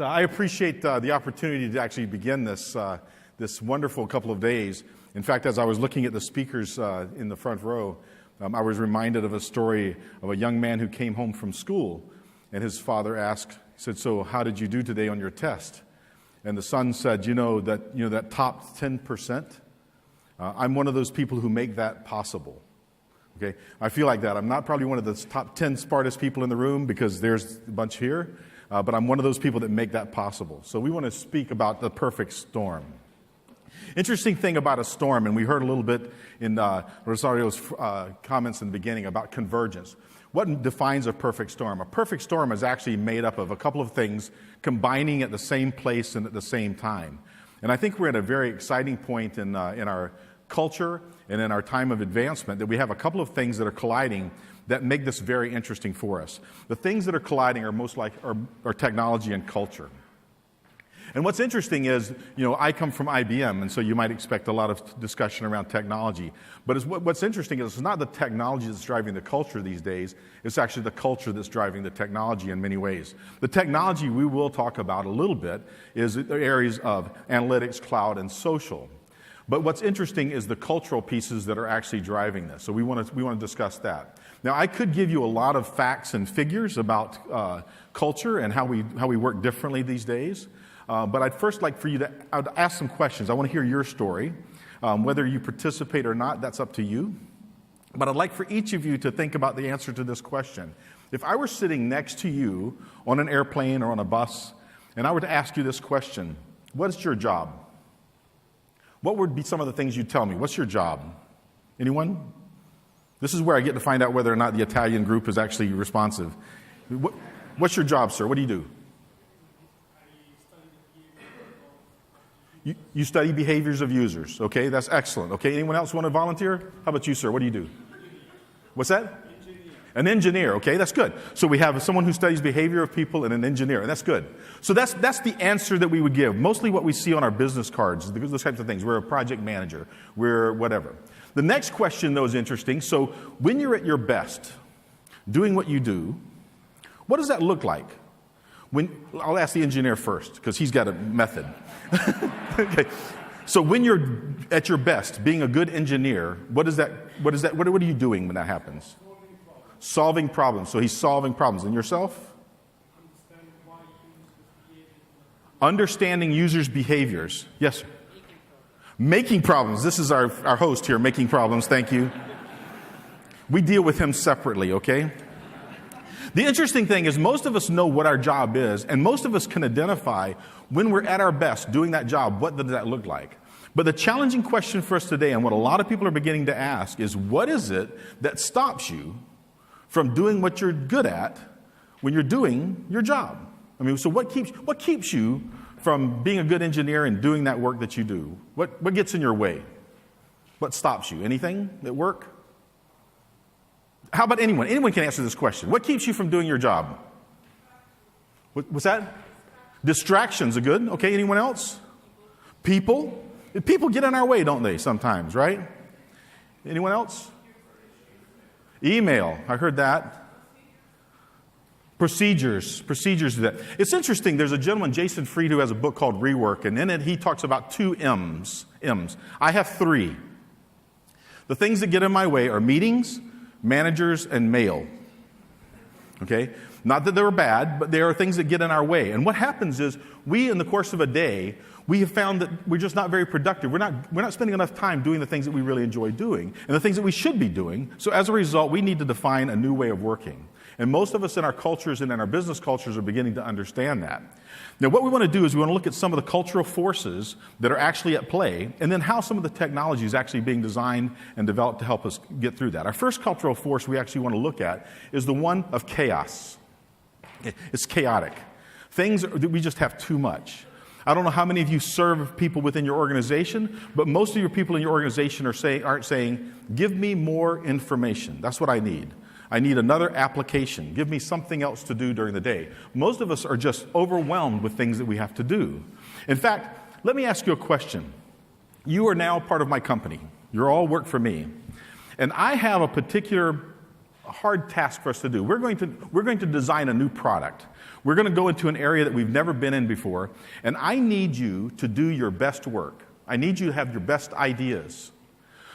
I appreciate the opportunity to actually begin this wonderful couple of days. In fact, as I was looking at the speakers in the front row, I was reminded of a story of a young man who came home from school, and his father said, "So how did you do today on your test?" And the son said, that top 10%, I'm one of those people who make that possible. Okay, I feel like that. I'm not probably one of the top 10 smartest people in the room because there's a bunch here, but I'm one of those people that make that possible. So we want to speak about the perfect storm. Interesting thing about a storm, and we heard a little bit in Rosario's comments in the beginning about convergence. What defines a perfect storm? A perfect storm is actually made up of a couple of things combining at the same place and at the same time. And I think we're at a very exciting point in our culture and in our time of advancement that we have a couple of things that are colliding that make this very interesting for us. The things that are colliding are technology and culture. And what's interesting is, I come from IBM, and so you might expect a lot of discussion around technology. But what's interesting is it's not the technology that's driving the culture these days. It's actually the culture that's driving the technology in many ways. The technology we will talk about a little bit is the areas of analytics, cloud, and social. But what's interesting is the cultural pieces that are actually driving this. So we want to discuss that. Now, I could give you a lot of facts and figures about culture and how we work differently these days. But I'd first like for you to ask some questions. I want to hear your story. Whether you participate or not, that's up to you. But I'd like for each of you to think about the answer to this question. If I were sitting next to you on an airplane or on a bus, and I were to ask you this question, what is your job? What would be some of the things you'd tell me? What's your job? Anyone? This is where I get to find out whether or not the Italian group is actually responsive. What's your job, sir? What do you do? You study behaviors of users. Okay, that's excellent. Okay, anyone else want to volunteer? How about you, sir? What do you do? What's that? An engineer. Okay, that's good. So we have someone who studies behavior of people and an engineer, and that's good. So that's the answer that we would give. Mostly what we see on our business cards, those types of things. We're a project manager. We're whatever. The next question, though, is interesting. So when you're at your best, doing what you do, what does that look like? I'll ask the engineer first, because he's got a method. Okay. So when you're at your best, being a good engineer, what are you doing when that happens? Solving problems. So he's solving problems. And yourself? Understanding users' behaviors. Yes, sir. Making problems. This is our host here, making problems. Thank you. We deal with him separately, okay? The interesting thing is most of us know what our job is, and most of us can identify when we're at our best doing that job, what does that look like? But the challenging question for us today, and what a lot of people are beginning to ask, is what is it that stops you from doing what you're good at when you're doing your job? I mean, so what keeps you from being a good engineer and doing that work that you do? What gets in your way? What stops you? Anything at work? How about anyone? Anyone can answer this question. What keeps you from doing your job? What's that? Distractions are good. Okay, anyone else? People? People get in our way, don't they, sometimes, right? Anyone else? Email. I heard that. Procedures do that. It's interesting. There's a gentleman, Jason Fried, who has a book called Rework, and in it he talks about 2 M's. I have 3. The things that get in my way are meetings, managers, and mail. Okay? Not that they were bad, but there are things that get in our way. And what happens is we, in the course of a day, we have found that we're just not very productive. We're not spending enough time doing the things that we really enjoy doing and the things that we should be doing. So as a result, we need to define a new way of working. And most of us in our cultures and in our business cultures are beginning to understand that. Now, what we want to do is we want to look at some of the cultural forces that are actually at play, and then how some of the technology is actually being designed and developed to help us get through that. Our first cultural force we actually want to look at is the one of chaos. It's chaotic. Things that we just have too much. I don't know how many of you serve people within your organization, but most of your people in your organization aren't saying, give me more information. That's what I need. I need another application. Give me something else to do during the day. Most of us are just overwhelmed with things that we have to do. In fact, let me ask you a question. You are now part of my company. You all work for me. And I have a particular hard task for us to do. We're going to design a new product. We're going to go into an area that we've never been in before, and I need you to do your best work. I need you to have your best ideas.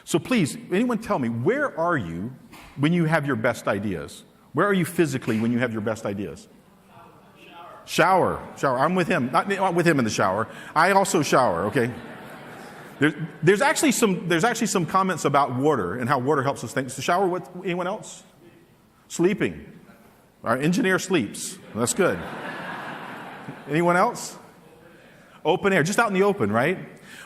So please, anyone tell me, where are you when you have your best ideas? Where are you physically when you have your best ideas? Shower. I'm with him. Not with him in the shower. I also shower, okay? There's actually some comments about water and how water helps us think. So shower, what, anyone else? Sleeping. Our engineer sleeps. That's good. Anyone else? Open air, just out in the open, right?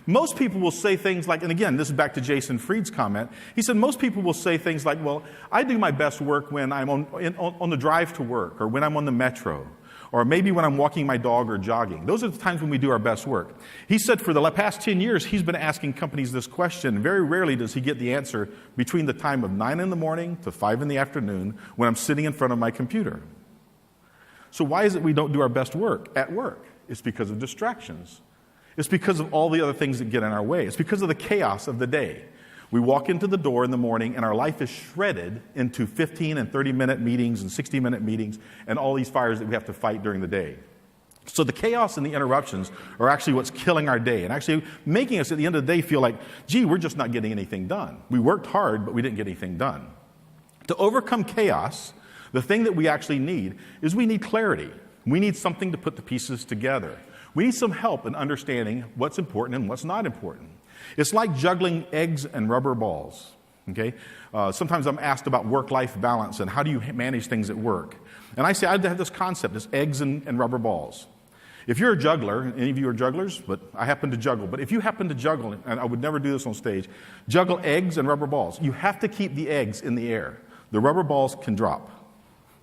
Most people will say things like, and again, this is back to Jason Fried's comment. He said most people will say things like, well, I do my best work when I'm on the drive to work, or when I'm on the metro, or maybe when I'm walking my dog or jogging. Those are the times when we do our best work. He said for the past 10 years, he's been asking companies this question. Very rarely does he get the answer between the time of 9 in the morning to 5 in the afternoon when I'm sitting in front of my computer. So why is it we don't do our best work at work? It's because of distractions. It's because of all the other things that get in our way. It's because of the chaos of the day. We walk into the door in the morning and our life is shredded into 15 and 30-minute meetings and 60-minute meetings and all these fires that we have to fight during the day. So the chaos and the interruptions are actually what's killing our day and actually making us at the end of the day feel like, gee, we're just not getting anything done. We worked hard, but we didn't get anything done. To overcome chaos, the thing that we actually need is we need clarity. We need something to put the pieces together. We need some help in understanding what's important and what's not important. It's like juggling eggs and rubber balls. Okay? Sometimes I'm asked about work-life balance and how do you manage things at work. And I say I have this concept, it's eggs and rubber balls. If you're a juggler, any of you are jugglers, but I happen to juggle. But if you happen to juggle, and I would never do this on stage, juggle eggs and rubber balls. You have to keep the eggs in the air. The rubber balls can drop.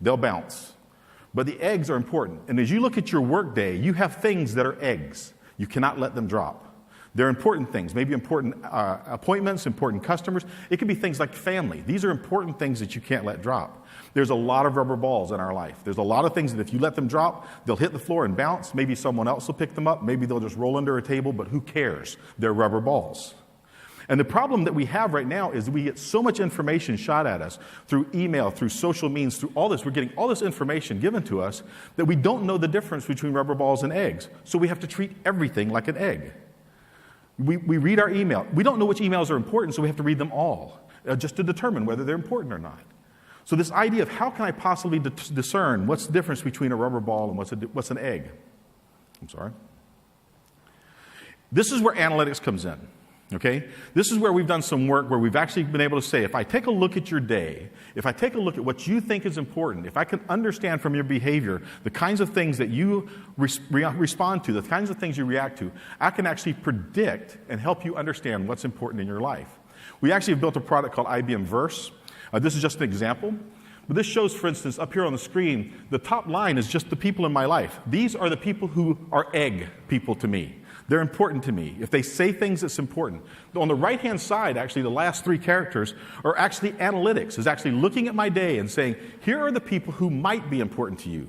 They'll bounce. But the eggs are important. And as you look at your work day, you have things that are eggs. You cannot let them drop. They're important things, maybe important appointments, important customers. It could be things like family. These are important things that you can't let drop. There's a lot of rubber balls in our life. There's a lot of things that if you let them drop, they'll hit the floor and bounce. Maybe someone else will pick them up. Maybe they'll just roll under a table, but who cares? They're rubber balls. And the problem that we have right now is we get so much information shot at us through email, through social means, through all this. We're getting all this information given to us that we don't know the difference between rubber balls and eggs. So we have to treat everything like an egg. We read our email. We don't know which emails are important, so we have to read them all just to determine whether they're important or not. So this idea of how can I possibly discern what's the difference between a rubber ball and what's an egg? I'm sorry. This is where analytics comes in. Okay? This is where we've done some work where we've actually been able to say, if I take a look at your day, if I take a look at what you think is important, if I can understand from your behavior the kinds of things that you respond to, the kinds of things you react to, I can actually predict and help you understand what's important in your life. We actually have built a product called IBM Verse. This is just an example. But this shows, for instance, up here on the screen, the top line is just the people in my life. These are the people who are egg people to me. They're important to me. If they say things, it's important. On the right-hand side, actually, the last 3 characters are actually analytics, is actually looking at my day and saying, here are the people who might be important to you.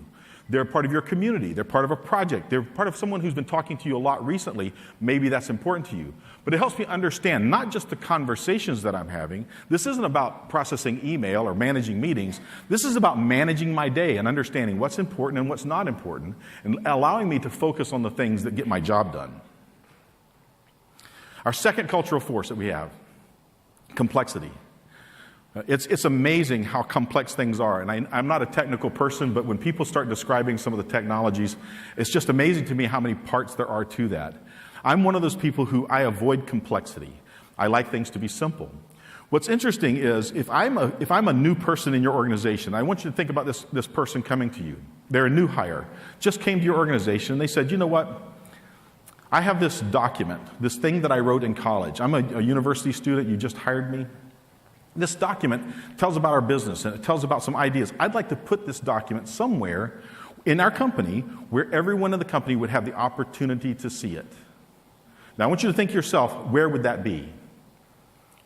They're part of your community. They're part of a project. They're part of someone who's been talking to you a lot recently. Maybe that's important to you. But it helps me understand not just the conversations that I'm having. This isn't about processing email or managing meetings. This is about managing my day and understanding what's important and what's not important and allowing me to focus on the things that get my job done. Our second cultural force that we have, complexity. It's amazing how complex things are. And I'm not a technical person, but when people start describing some of the technologies, it's just amazing to me how many parts there are to that. I'm one of those people who I avoid complexity. I like things to be simple. What's interesting is if I'm a new person in your organization, I want you to think about this person coming to you. They're a new hire, just came to your organization, and they said, you know what? I have this document, this thing that I wrote in college. I'm a university student. You just hired me. This document tells about our business, and it tells about some ideas. I'd like to put this document somewhere in our company where everyone in the company would have the opportunity to see it. Now, I want you to think to yourself, where would that be?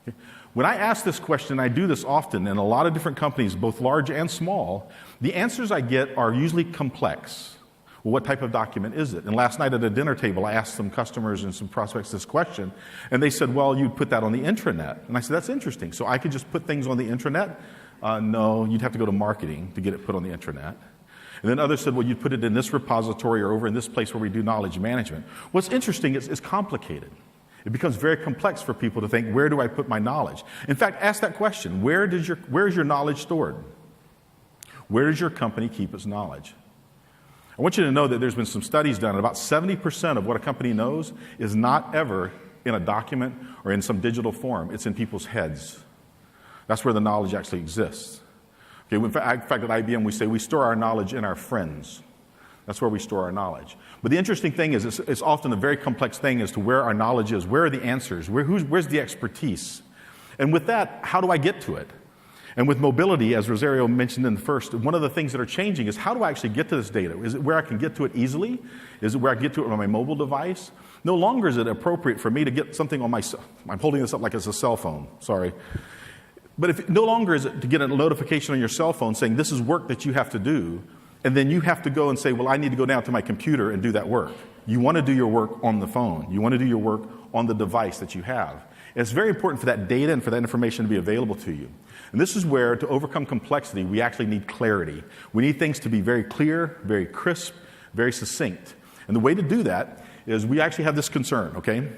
Okay. When I ask this question, I do this often in a lot of different companies, both large and small, the answers I get are usually complex. Well, what type of document is it? And last night at a dinner table, I asked some customers and some prospects this question, and they said, well, you'd put that on the intranet. And I said, that's interesting. So I could just put things on the intranet? No, you'd have to go to marketing to get it put on the intranet. And then others said, well, you'd put it in this repository or over in this place where we do knowledge management. What's interesting is it's complicated. It becomes very complex for people to think, where do I put my knowledge? In fact, ask that question. Where is your knowledge stored? Where does your company keep its knowledge? I want you to know that there's been some studies done, and about 70% of what a company knows is not ever in a document or in some digital form. It's in people's heads. That's where the knowledge actually exists. Okay, in fact, at IBM, we say we store our knowledge in our friends. That's where we store our knowledge. But the interesting thing is it's often a very complex thing as to where our knowledge is. Where are the answers? Where's the expertise? And with that, how do I get to it? And with mobility, as Rosario mentioned in the first, one of the things that are changing is how do I actually get to this data? Is it where I can get to it easily? Is it where I can get to it on my mobile device? No longer is it appropriate for me to get something on my, I'm holding this up like it's a cell phone, sorry. But no longer is it to get a notification on your cell phone saying this is work that you have to do, and then you have to go and say, well, I need to go down to my computer and do that work. You want to do your work on the phone. You want to do your work on the device that you have. And it's very important for that data and for that information to be available to you. And this is where, to overcome complexity, we actually need clarity. We need things to be very clear, very crisp, very succinct. And the way to do that is we actually have this concern, okay?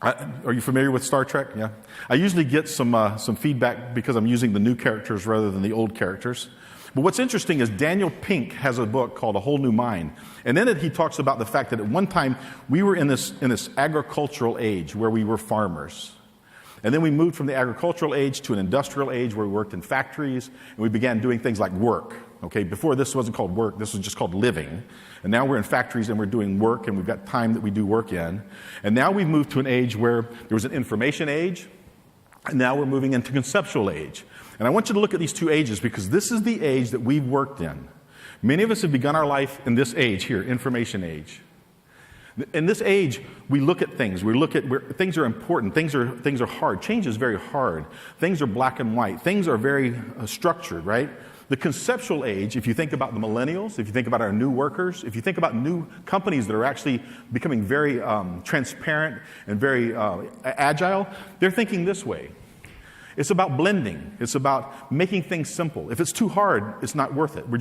Are you familiar with Star Trek? Yeah. I usually get some feedback because I'm using the new characters rather than the old characters. But what's interesting is Daniel Pink has a book called A Whole New Mind. And in it, he talks about the fact that at one time we were in this agricultural age where we were farmers. And then we moved from the agricultural age to an industrial age where we worked in factories and we began doing things like work. Okay, before this wasn't called work, this was just called living. And now we're in factories and we're doing work and we've got time that we do work in. And now we've moved to an age where there was an information age and now we're moving into conceptual age. And I want you to look at these two ages because this is the age that we've worked in. Many of us have begun our life in this age here, information age. In this age, we look at things. We look at where things are important. Things are hard. Change is very hard. Things are black and white. Things are very structured, right? The conceptual age, if you think about the millennials, if you think about our new workers, if you think about new companies that are actually becoming very transparent and very agile, they're thinking this way. It's about blending. It's about making things simple. If it's too hard, it's not worth it. We're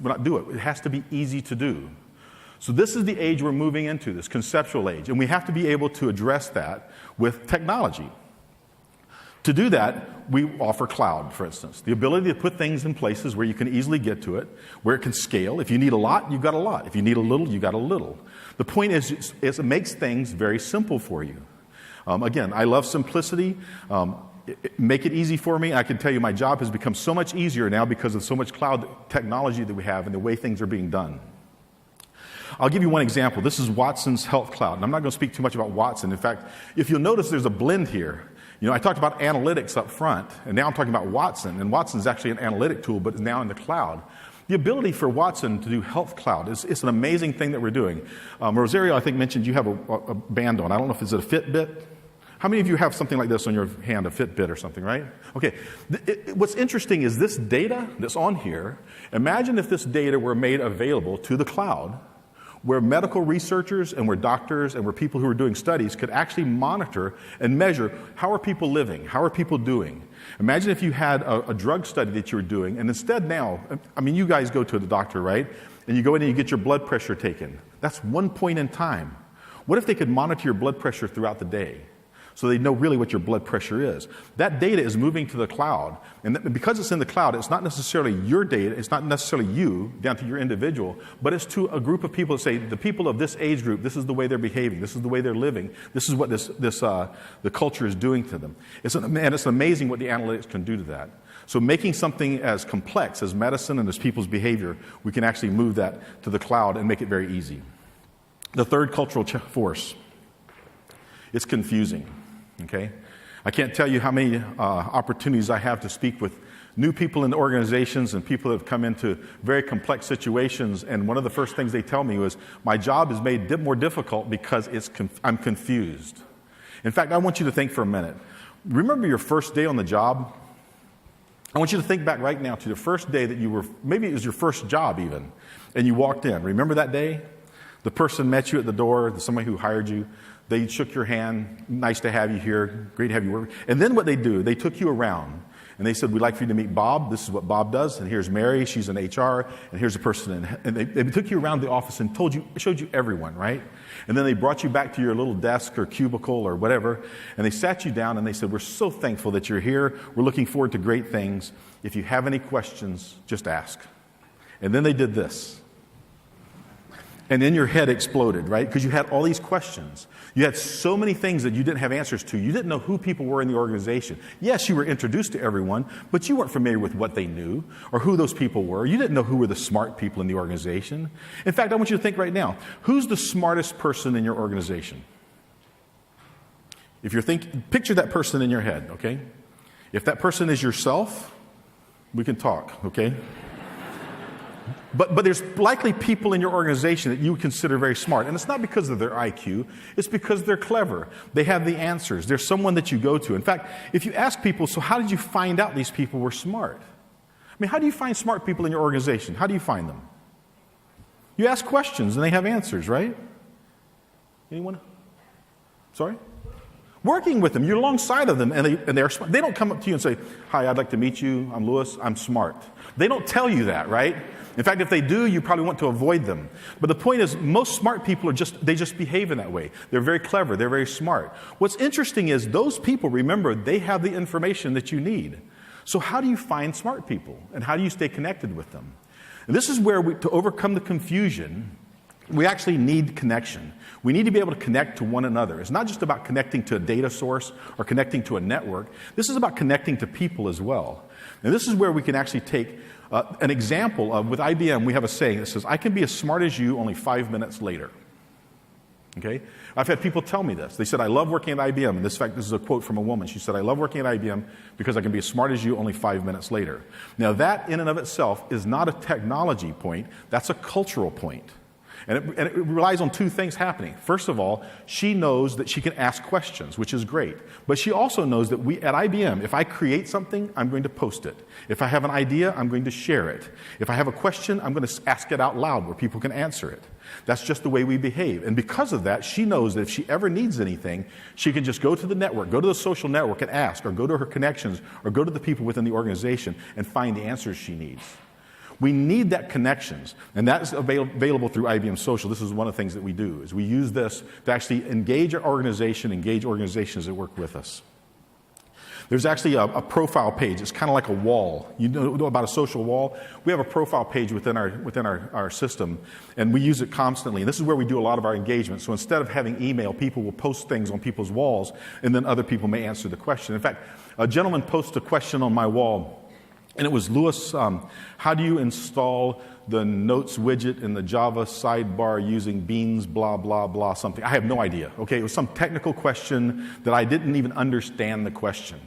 not do it. It has to be easy to do. So this is the age we're moving into, this conceptual age. And we have to be able to address that with technology. To do that, we offer cloud, for instance. The ability to put things in places where you can easily get to it, where it can scale. If you need a lot, you've got a lot. If you need a little, you've got a little. The point is it makes things very simple for you. Again, I love simplicity. Make it easy for me. I can tell you my job has become so much easier now because of so much cloud technology that we have and the way things are being done. I'll give you one example. This is Watson's Health Cloud. And I'm not going to speak too much about Watson. In fact, if you'll notice, there's a blend here. You know, I talked about analytics up front, and now I'm talking about Watson. And Watson's actually an analytic tool, but is now in the cloud. The ability for Watson to do Health Cloud is an amazing thing that we're doing. Rosario, I think, mentioned you have a band on. I don't know if it's a Fitbit. How many of you have something like this on your hand, a Fitbit or something, right? Okay. What's interesting is this data that's on here. Imagine if this data were made available to the cloud, where medical researchers and where doctors and where people who are doing studies could actually monitor and measure how are people living, how are people doing. Imagine if you had a drug study that you were doing, and instead now, I mean, you guys go to the doctor, right? And you go in and you get your blood pressure taken. That's one point in time. What if they could monitor your blood pressure throughout the day? So they know really what your blood pressure is. That data is moving to the cloud. And because it's in the cloud, it's not necessarily your data, it's not necessarily you, down to your individual, but it's to a group of people that say, the people of this age group, this is the way they're behaving, this is the way they're living, this is what the culture is doing to them. And it's amazing what the analytics can do to that. So making something as complex as medicine and as people's behavior, we can actually move that to the cloud and make it very easy. The third cultural force, it's confusing. Okay, I can't tell you how many opportunities I have to speak with new people in the organizations and people that have come into very complex situations. And one of the first things they tell me was, my job is made more difficult because I'm confused. In fact, I want you to think for a minute. Remember your first day on the job? I want you to think back right now to the first day that you were, maybe it was your first job even, and you walked in. Remember that day? The person met you at the door, somebody who hired you. They shook your hand. Nice to have you here. Great to have you work. And then what they do, they took you around And they said, we'd like for you to meet Bob. This is what Bob does. And here's Mary. She's in HR. And here's a person. And they took you around the office and showed you everyone, right? And then they brought you back to your little desk or cubicle or whatever. And they sat you down and they said, we're so thankful that you're here. We're looking forward to great things. If you have any questions, just ask. And then they did this. And then your head exploded, right? Because you had all these questions. You had so many things that you didn't have answers to. You didn't know who people were in the organization. Yes, you were introduced to everyone, but you weren't familiar with what they knew or who those people were. You didn't know who were the smart people in the organization. In fact, I want you to think right now, who's the smartest person in your organization? If you're picture that person in your head, okay? If that person is yourself, we can talk, okay? But there's likely people in your organization that you would consider very smart. And it's not because of their IQ. It's because they're clever. They have the answers. There's someone that you go to. In fact, if you ask people, so how did you find out these people were smart? I mean, how do you find smart people in your organization? How do you find them? You ask questions and they have answers, right? Anyone? Sorry? Working with them. You're alongside of them and they're smart. They don't come up to you and say, hi, I'd like to meet you. I'm Lewis. I'm smart. They don't tell you that, right? In fact, if they do, you probably want to avoid them. But the point is, most smart people they just behave in that way. They're very clever. They're very smart. What's interesting is those people, remember, they have the information that you need. So how do you find smart people? And how do you stay connected with them? And this is where to overcome the confusion, we actually need connection. We need to be able to connect to one another. It's not just about connecting to a data source or connecting to a network. This is about connecting to people as well. And this is where we can actually take an example of, with IBM, we have a saying that says, I can be as smart as you only 5 minutes later. Okay? I've had people tell me this. They said, I love working at IBM. And this is a quote from a woman. She said, I love working at IBM because I can be as smart as you only 5 minutes later. Now, that in and of itself is not a technology point. That's a cultural point. And it relies on two things happening. First of all, she knows that she can ask questions, which is great. But she also knows that at IBM, if I create something, I'm going to post it. If I have an idea, I'm going to share it. If I have a question, I'm going to ask it out loud where people can answer it. That's just the way we behave. And because of that, she knows that if she ever needs anything, she can just go to the network, go to the social network and ask, or go to her connections, or go to the people within the organization and find the answers she needs. We need that connections, and that's available through IBM Social. This is one of the things that we do, is we use this to actually engage our organization, engage organizations that work with us. There's actually a profile page. It's kind of like a wall. You know about a social wall? We have a profile page within our system, and we use it constantly. And this is where we do a lot of our engagement. So instead of having email, people will post things on people's walls, and then other people may answer the question. In fact, a gentleman posted a question on my wall. And it was, Lewis, how do you install the notes widget in the Java sidebar using beans, blah, blah, blah, something? I have no idea. Okay, it was some technical question that I didn't even understand the question.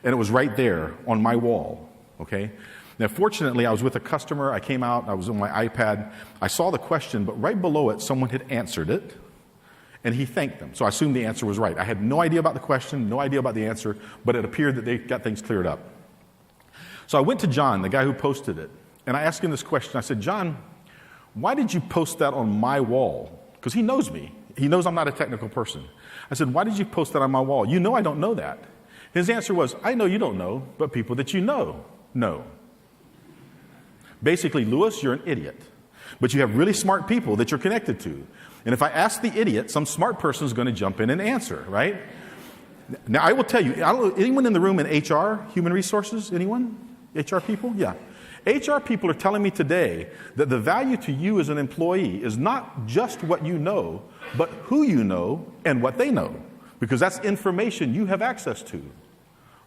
And it was right there on my wall. Okay? Now, fortunately, I was with a customer. I came out. I was on my iPad. I saw the question, but right below it, someone had answered it. And he thanked them. So I assumed the answer was right. I had no idea about the question, no idea about the answer, but it appeared that they got things cleared up. So I went to John, the guy who posted it, and I asked him this question. I said, John, why did you post that on my wall? Because he knows me. He knows I'm not a technical person. I said, why did you post that on my wall? You know I don't know that. His answer was, I know you don't know, but people that you know. Basically, Lewis, you're an idiot. But you have really smart people that you're connected to. And if I ask the idiot, some smart person is going to jump in and answer, right? Now, I will tell you, anyone in the room in HR, human resources, anyone? HR people? Yeah. HR people are telling me today that the value to you as an employee is not just what you know, but who you know and what they know. Because that's information you have access to.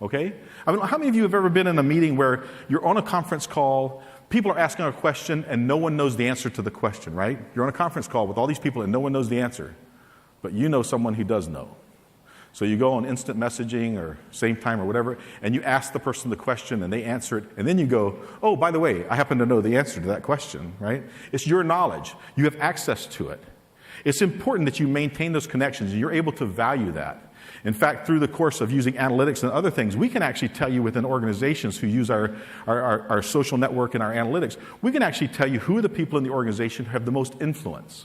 Okay? I mean, how many of you have ever been in a meeting where you're on a conference call, people are asking a question, and no one knows the answer to the question, right? You're on a conference call with all these people, and no one knows the answer. But you know someone who does know. So you go on instant messaging or same time or whatever, and you ask the person the question, and they answer it, and then you go, oh, by the way, I happen to know the answer to that question, right? It's your knowledge. You have access to it. It's important that you maintain those connections, and you're able to value that. In fact, through the course of using analytics and other things, we can actually tell you within organizations who use our social network and our analytics, we can actually tell you who are the people in the organization who have the most influence.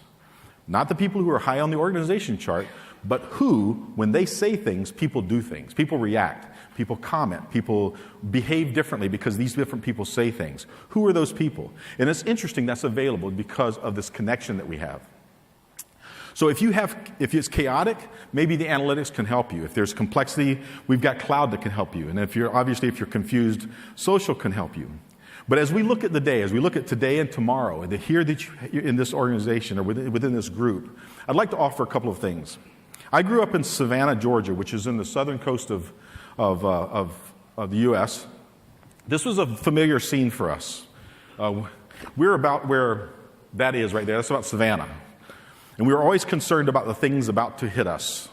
Not the people who are high on the organization chart, but who, when they say things, people do things. People react. People comment. People behave differently because these different people say things. Who are those people? And it's interesting that's available because of this connection that we have. So if it's chaotic, maybe the analytics can help you. If there's complexity, we've got cloud that can help you. And if you're confused, social can help you. But as we look at the day, as we look at today and tomorrow, and to hear that you're in this organization or within this group, I'd like to offer a couple of things. I grew up in Savannah, Georgia, which is in the southern coast of the U.S. This was a familiar scene for us. We're about where that is right there. That's about Savannah. And we were always concerned about the things about to hit us.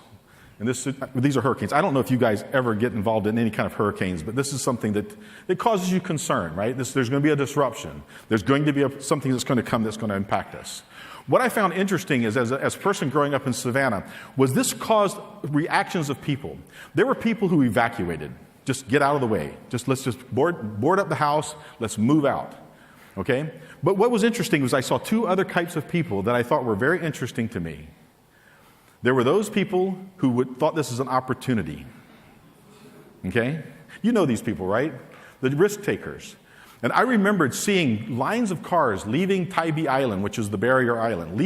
And these are hurricanes. I don't know if you guys ever get involved in any kind of hurricanes, but this is something that causes you concern, right? There's going to be a disruption. There's going to be something that's going to come that's going to impact us. What I found interesting is, as a person growing up in Savannah, was this caused reactions of people. There were people who evacuated. Just get out of the way. Let's just board up the house. Let's move out. Okay? But what was interesting was I saw two other types of people that I thought were very interesting to me. There were those people who thought this is an opportunity. Okay? You know these people, right? The risk takers. And I remembered seeing lines of cars leaving Tybee Island, which is the barrier island,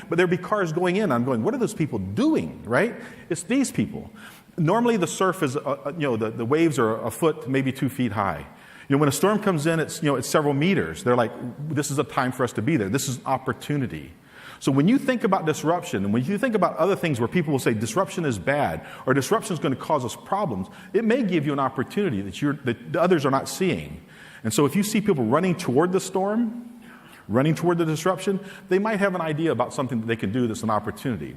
but there'd be cars going in. I'm going, what are those people doing, right? It's these people. Normally the surf is, the waves are a foot, maybe 2 feet high. When a storm comes in, it's several meters. They're like, this is a time for us to be there. This is an opportunity. So when you think about disruption, and when you think about other things where people will say disruption is bad, or disruption is going to cause us problems, it may give you an opportunity that the others are not seeing. And so if you see people running toward the storm, running toward the disruption, they might have an idea about something that they can do that's an opportunity.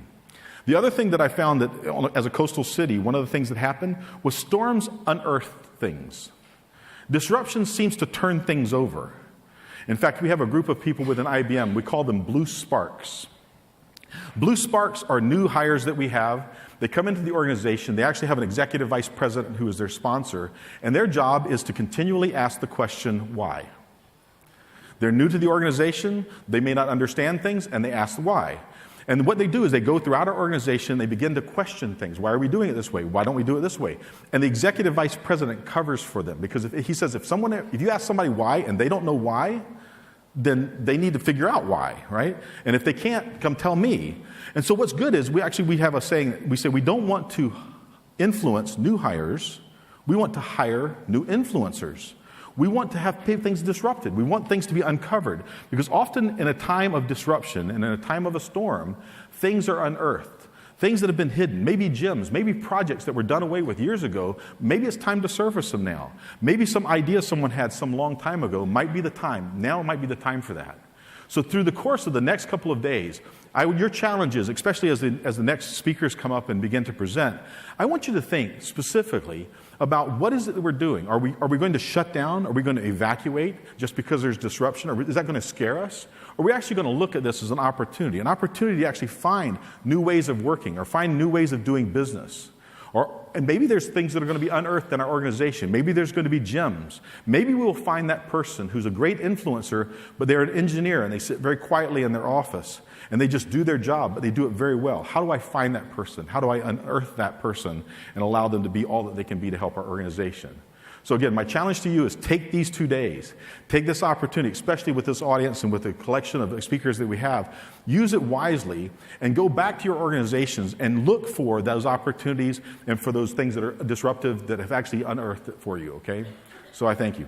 The other thing that I found that as a coastal city, one of the things that happened was storms unearthed things. Disruption seems to turn things over. In fact, we have a group of people within IBM. We call them Blue Sparks. Blue Sparks are new hires that we have. They come into the organization. They actually have an executive vice president who is their sponsor. And their job is to continually ask the question, why? They're new to the organization. They may not understand things, and they ask why. And what they do is they go throughout our organization, they begin to question things. Why are we doing it this way? Why don't we do it this way? And the executive vice president covers for them, because he says if you ask somebody why and they don't know why, then they need to figure out why, right? And if they can't, come tell me. And so what's good is we have a saying, we say we don't want to influence new hires, we want to hire new influencers. We want to have things disrupted. We want things to be uncovered. Because often in a time of disruption and in a time of a storm, things are unearthed. Things that have been hidden, maybe gems, maybe projects that were done away with years ago, maybe it's time to surface them now. Maybe some idea someone had some long time ago might be the time. Now might be the time for that. So through the course of the next couple of days, your challenge is, especially as the next speakers come up and begin to present, I want you to think specifically about what is it that we're doing. Are we going to shut down? Are we going to evacuate just because there's disruption? Or is that going to scare us? Or are we actually going to look at this as an opportunity to actually find new ways of working or find new ways of doing business? And maybe there's things that are going to be unearthed in our organization. Maybe there's going to be gems. Maybe we will find that person who's a great influencer, but they're an engineer and they sit very quietly in their office and they just do their job, but they do it very well. How do I find that person? How do I unearth that person and allow them to be all that they can be to help our organization? So again, my challenge to you is take these 2 days. Take this opportunity, especially with this audience and with the collection of speakers that we have. Use it wisely and go back to your organizations and look for those opportunities and for those things that are disruptive that have actually unearthed it for you, okay? So I thank you.